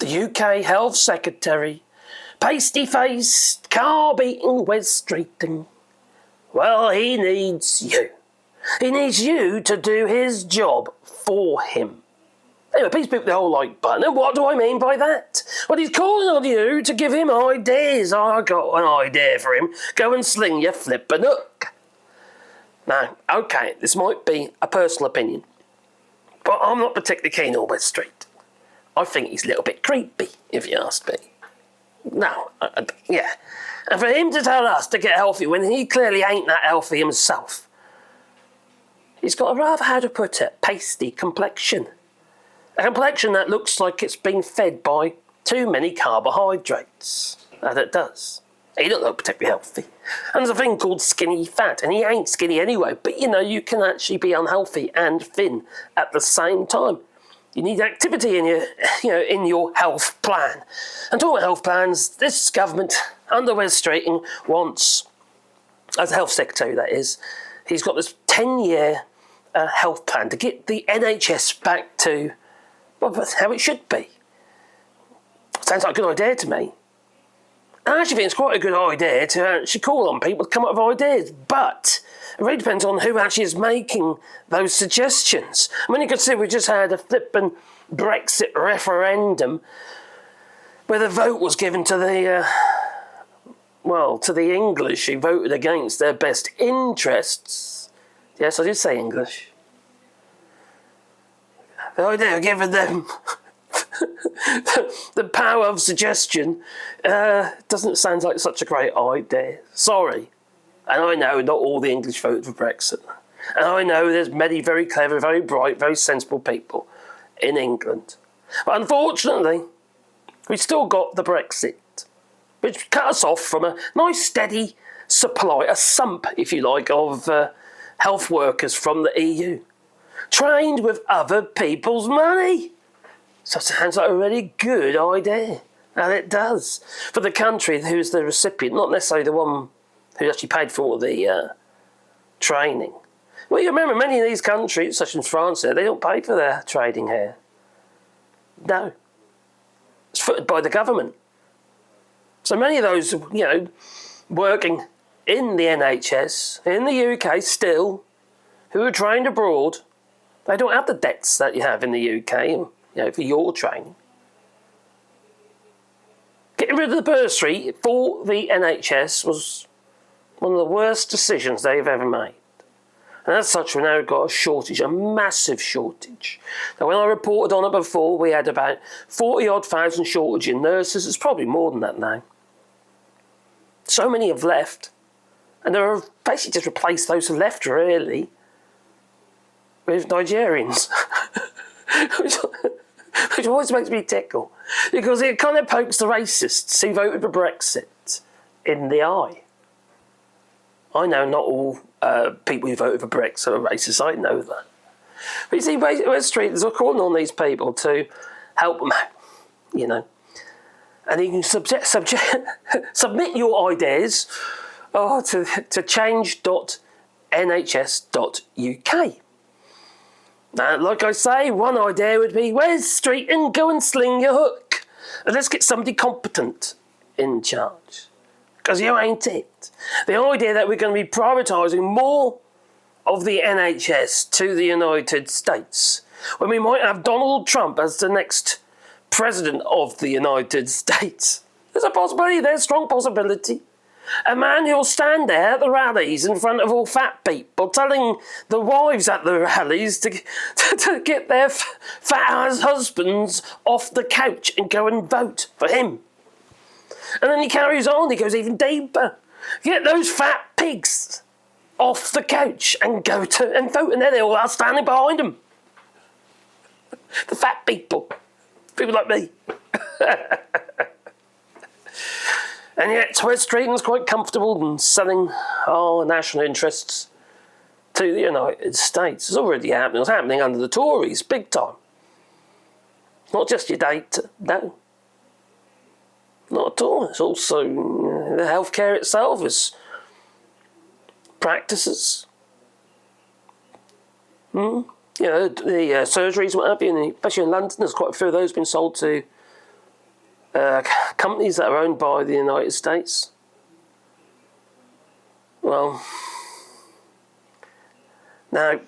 the UK Health Secretary, pasty-faced, car-beating Wes Streeting. Well, he needs you. He needs you to do his job for him. Anyway, please click the whole like button. And what do I mean by that? Well, he's calling on you to give him ideas. I got an idea for him. Go and sling your flippin' hook. Now, okay, this might be a personal opinion, but I'm not particularly keen on Wes Street. I think he's a little bit creepy, if you ask me. No, yeah. And for him to tell us to get healthy when he clearly ain't that healthy himself, he's got a rather, how to put it, pasty complexion. A complexion that looks like it's been fed by too many carbohydrates. That it does. He don't look particularly healthy. And there's a thing called skinny fat, and he ain't skinny anyway. But, you can actually be unhealthy and thin at the same time. You need activity in your health plan. And talking about health plans, this government, under Wes Streeting, wants, as a health secretary that is, he's got this 10-year health plan to get the NHS back to how it should be. Sounds like a good idea to me. I actually think it's quite a good idea to actually call on people to come up with ideas, but it really depends on who actually is making those suggestions. When you consider we just had a flippin' Brexit referendum where the vote was given to the English who voted against their best interests. Yes, I did say English. The idea of giving them the power of suggestion doesn't sound like such a great idea. Sorry. And I know not all the English voted for Brexit. And I know there's many very clever, very bright, very sensible people in England. But unfortunately, we've still got the Brexit, which cut us off from a nice steady supply, a sump, if you like, of health workers from the EU, trained with other people's money. So it sounds like a really good idea. And it does. For the country who's the recipient, not necessarily the one who actually paid for all the training. Well, you remember, many of these countries, such as France, they don't pay for their training here. No. It's footed by the government. So many of those, working in the NHS, in the UK still, who are trained abroad, they don't have the debts that you have in the UK, for your training. Getting rid of the bursary for the NHS was one of the worst decisions they've ever made. And as such, we've now got a shortage, a massive shortage. Now, when I reported on it before, we had about 40-odd thousand shortage in nurses. It's probably more than that now. So many have left. And they're basically just replaced those who left, really, with Nigerians. Which always makes me tickle. Because it kind of pokes the racists who voted for Brexit in the eye. I know not all people who voted for Brexit are racist, I know that. But you see, Wes Street is calling on these people to help them out, And you can submit your ideas to change.nhs.uk. Now, like I say, one idea would be, Wes Street, and go and sling your hook. And let's get somebody competent in charge. Because you ain't it. The idea that we're going to be privatising more of the NHS to the United States, when we might have Donald Trump as the next president of the United States. There's a possibility, there's a strong possibility. A man who'll stand there at the rallies in front of all fat people, telling the wives at the rallies to get their fat husbands off the couch and go and vote for him. And then he carries on, he goes even deeper. Get those fat pigs off the couch and go and vote, and then they're all standing behind him. The fat people. People like me. And yet, Wes Streeting's quite comfortable in selling our national interests to the United States. It's already happening. It's happening under the Tories, big time. Not just your data, no. Not at all. It's also the healthcare itself is practices. The surgeries, what have you, and especially in London, there's quite a few of those being sold to companies that are owned by the United States. Well, now,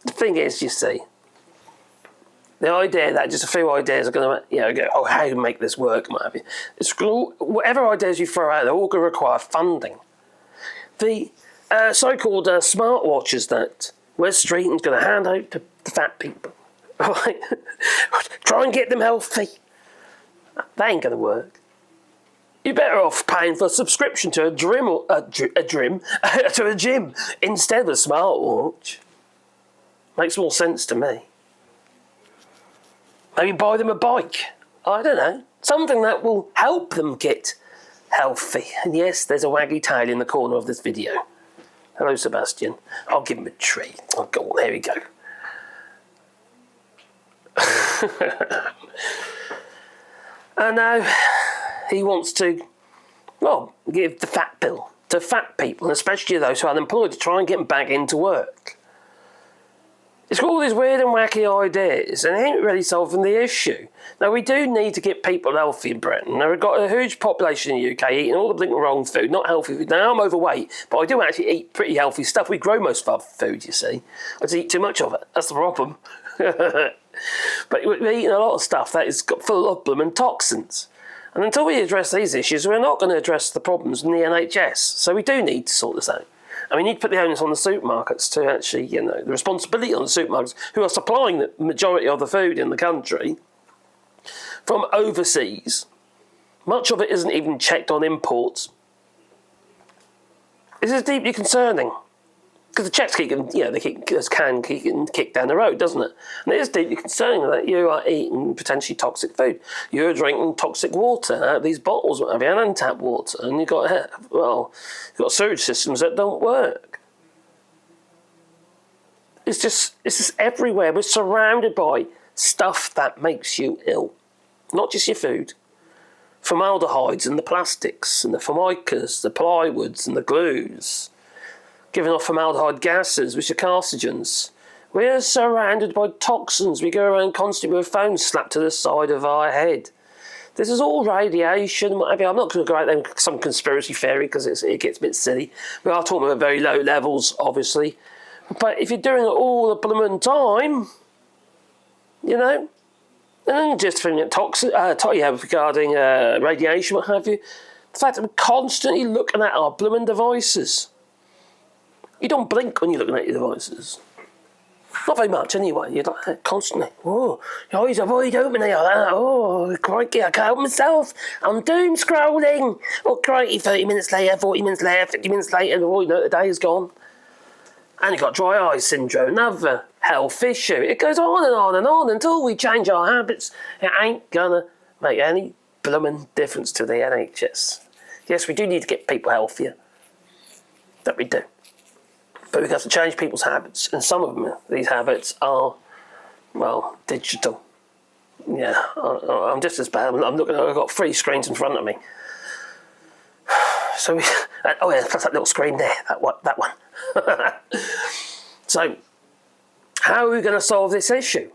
the thing is, you see, the idea that just a few ideas are going to, go, oh, how do you make this work, and what have you. It's, whatever ideas you throw out, they're all going to require funding. The so-called smartwatches that Wes Streeton's going to hand out to the fat people, right? Try and get them healthy. That ain't going to work. You're better off paying for a subscription to a gym instead of a smartwatch. Makes more sense to me. Maybe buy them a bike. I don't know. Something that will help them get healthy. And yes, there's a waggy tail in the corner of this video. Hello, Sebastian. I'll give him a treat. Oh, go on, there we go. And now he wants to, give the fat pill to fat people, and especially those who are unemployed, to try and get them back into work. It's got all these weird and wacky ideas, and it ain't really solving the issue. Now, we do need to get people healthy in Britain. Now, we've got a huge population in the UK eating all the blinking wrong food, not healthy food. Now, I'm overweight, but I do actually eat pretty healthy stuff. We grow most of our food, you see. I just eat too much of it. That's the problem. But we're eating a lot of stuff that is full of blooming toxins. And until we address these issues, we're not going to address the problems in the NHS. So we do need to sort this out. And we need to put the onus on the supermarkets to actually, the responsibility on the supermarkets who are supplying the majority of the food in the country from overseas. Much of it isn't even checked on imports. This is deeply concerning. Because the checks can kick down the road, doesn't it? And it is deeply concerning that you are eating potentially toxic food. You're drinking toxic water out of these bottles, what have you, and untapped water, and you've got sewage systems that don't work. It's just everywhere. We're surrounded by stuff that makes you ill. Not just your food. Formaldehydes and the plastics and the formicas, the plywoods and the glues, giving off formaldehyde gases, which are carcinogens. We're surrounded by toxins. We go around constantly with phones slapped to the side of our head. This is all radiation. I'm not going to go out there with some conspiracy theory because it gets a bit silly. We are talking about very low levels, obviously. But if you're doing it all the blooming time, and then just thinking regarding radiation, what have you, the fact that we're constantly looking at our blooming devices. You don't blink when you're looking at your devices. Not very much, anyway. You're like that constantly. Oh, your eyes are wide open. They are. Oh, crikey, I can't help myself. I'm doom scrolling. Oh, crikey, 30 minutes later, 40 minutes later, 50 minutes later, the day is gone. And you've got dry eye syndrome, another health issue. It goes on and on and on until we change our habits. It ain't gonna make any blooming difference to the NHS. Yes, we do need to get people healthier. That we do. But we have to change people's habits, and some of them, these habits are, digital. Yeah, I'm just as bad. I'm looking. I've got 3 screens in front of me. So plus that little screen there. That one. So, how are we going to solve this issue?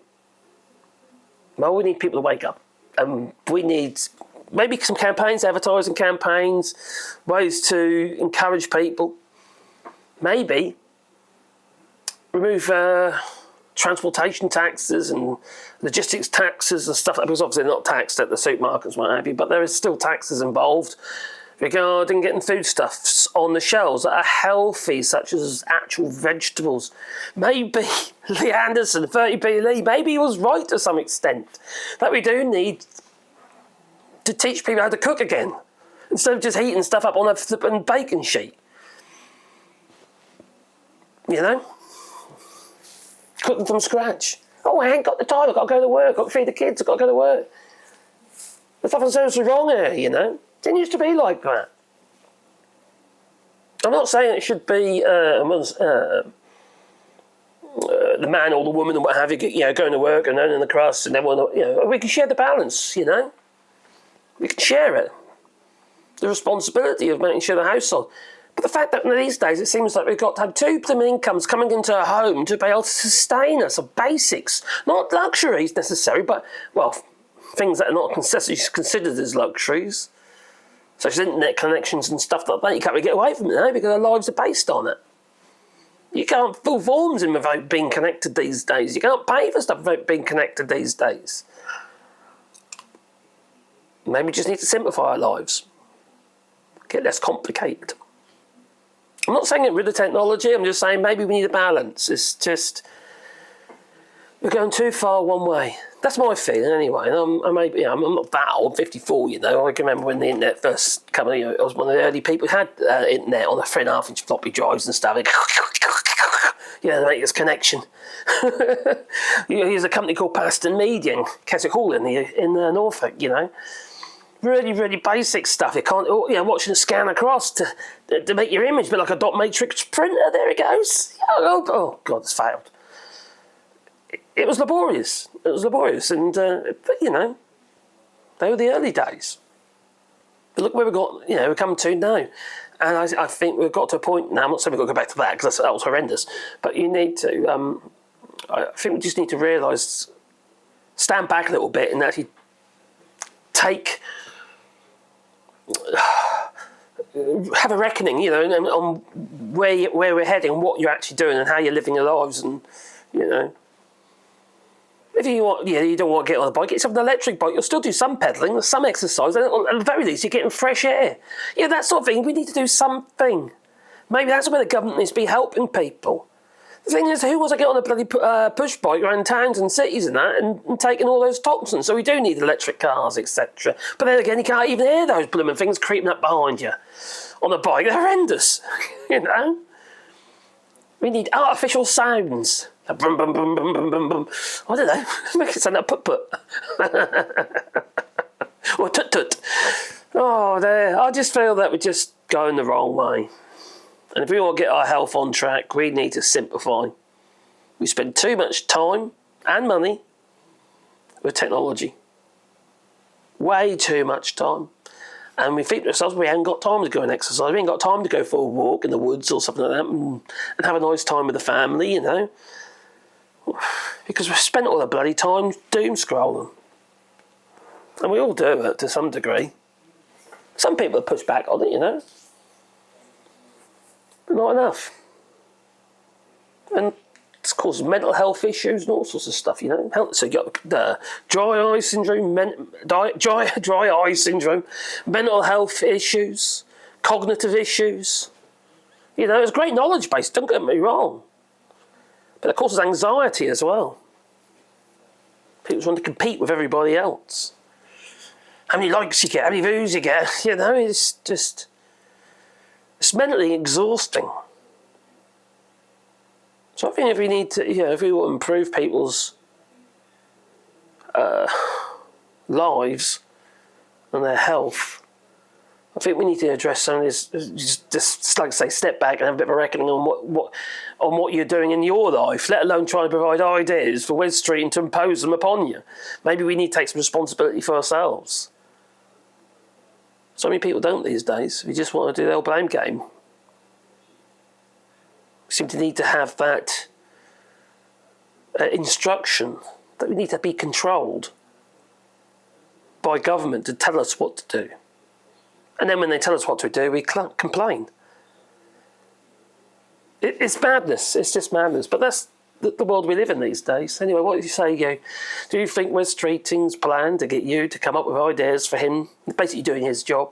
Well, we need people to wake up, and we need maybe some campaigns, advertising campaigns, ways to encourage people. Maybe remove transportation taxes and logistics taxes and stuff, because obviously they're not taxed at the supermarkets, what have you, but there is still taxes involved regarding getting foodstuffs on the shelves that are healthy, such as actual vegetables. Maybe Lee Anderson, 30p Lee, maybe he was right to some extent, that we do need to teach people how to cook again, instead of just heating stuff up on a flippin' bacon sheet. Cooking from scratch. Oh, I ain't got the time, I've got to go to work, I've got to feed the kids, I've got to go to work. There's nothing seriously wrong here, Didn't used to be like that. I'm not saying it should be the man or the woman and what have you, going to work and earning the crust and everyone, we can share the balance, We can share it. The responsibility of making sure the household. But the fact that these days it seems like we've got to have 2 blooming incomes coming into a home to be able to sustain us, of basics. Not luxuries necessarily, but, things that are not necessarily considered as luxuries, such as internet connections and stuff like that. You can't really get away from it now because our lives are based on it. You can't fill forms in without being connected these days. You can't pay for stuff without being connected these days. Maybe we just need to simplify our lives. Get less complicated. I'm not saying get rid of technology, I'm just saying maybe we need a balance. It's just, we're going too far one way. That's my feeling anyway. And I'm not that old, 54, you know. I can remember when the internet first came, you know, I was one of the early people who had internet on a 3.5-inch floppy drives and stuff. Yeah, to make this connection. Here's a company called Paston Media in Keswick Hall in Norfolk, you know. Really, really basic stuff. You can't, you know, watching a scan across to make your image, but like a dot matrix printer. There it goes. Oh God, it's failed. It was laborious. And but you know, they were the early days. But look where we've come to now. And I think we've got to a point now. I'm not saying we've got to go back to that because that was horrendous. But you need to. I think we just need to realise, stand back a little bit, and actually have a reckoning, you know, on where we're heading, and what you're actually doing, and how you're living your lives, and you know. If you want, you don't want to get on a bike, get yourself an electric bike. You'll still do some pedalling, some exercise, and at the very least, you're getting fresh air. Yeah, that sort of thing. We need to do something. Maybe that's where the government needs to be helping people. The thing is, who wants to get on a bloody push bike around towns and cities and that, and taking all those toxins? So we do need electric cars, etc. But then again, you can't even hear those blooming things creeping up behind you on a bike. They're horrendous, you know. We need artificial sounds. Brum, brum, brum, brum, brum, brum, brum. I don't know. Make it sound like put-put. Or tut-tut. Oh, there. I just feel that we're just going the wrong way. And if we want to get our health on track, we need to simplify. We spend too much time and money with technology. Way too much time. And we think to ourselves, we haven't got time to go and exercise. We ain't got time to go for a walk in the woods or something like that and have a nice time with the family, you know. Because we've spent all the bloody time doom scrolling. And we all do it to some degree. Some people push back on it, you know. But not enough. And it's causing mental health issues and all sorts of stuff, you know. So you got the dry eye syndrome, dry eye syndrome, mental health issues, cognitive issues. You know, it's great knowledge base, don't get me wrong. But it causes anxiety as well. People want to compete with everybody else. How many likes you get, how many views you get, you know, it's just, it's mentally exhausting. So I think if we need to, you know, if we want to improve people's lives and their health, I think we need to address some of this. Just like I say, step back and have a bit of a reckoning on what you're doing in your life, let alone trying to provide ideas for Wes Street and to impose them upon you. Maybe we need to take some responsibility for ourselves. So many people don't these days. We just want to do the old blame game. We seem to need to have that instruction that we need to be controlled by government to tell us what to do. And then when they tell us what to do, we complain. It's madness. It's just madness. But that's the world we live in these days. Anyway, what do you say, you? Do you think Wes Streeting's plan to get you to come up with ideas for him, basically doing his job,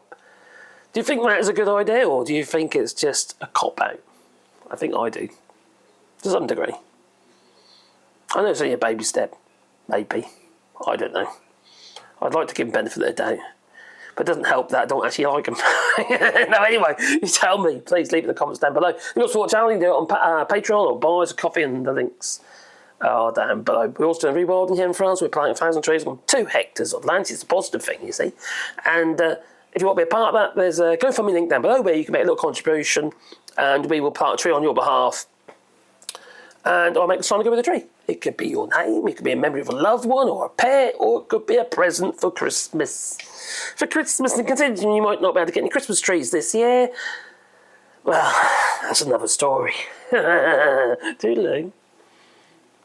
do you think that is a good idea, or do you think it's just a cop-out? I think I do. To some degree. I know it's only a baby step. Maybe. I don't know. I'd like to give him benefit of the doubt. But it doesn't help that I don't actually like them. No, anyway, you tell me. Please leave it in the comments down below. You can also watch Alan do it on Patreon or buy us a coffee, and the links are down below. We're also doing rewilding here in France. We're planting 1,000 trees on 2 hectares of land. It's a positive thing, you see. And if you want to be a part of that, there's a GoFundMe link down below where you can make a little contribution, and we will plant a tree on your behalf. And I'll make a sign to go with the tree. It could be your name, it could be a memory of a loved one or a pet, or it could be a present for Christmas. For Christmas, and considering you might not be able to get any Christmas trees this year, well, that's another story. Toodaloo.